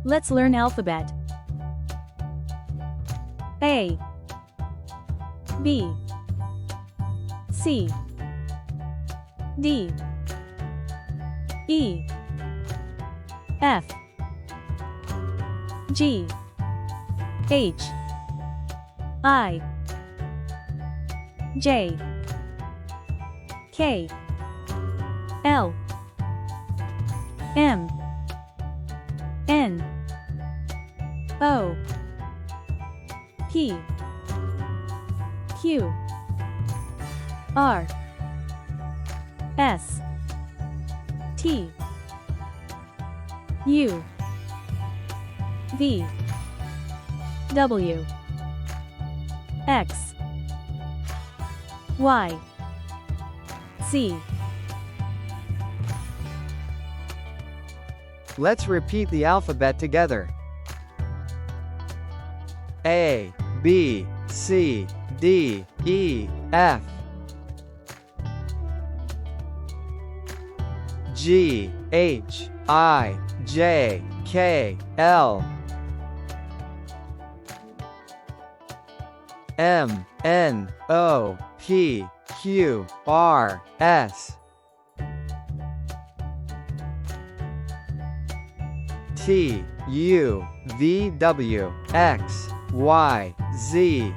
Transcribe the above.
Let's learn alphabet. A, B, C, D, E, F, G, H, I, J, K, L, M, N, O, P, Q, R, S, T, U, V, W, X, Y, Z. Let's repeat the alphabet together. A, B, C, D, E, F, G, H, I, J, K, L, M, N, O, P, Q, R, S, T, U, V, W, X, Y, Z.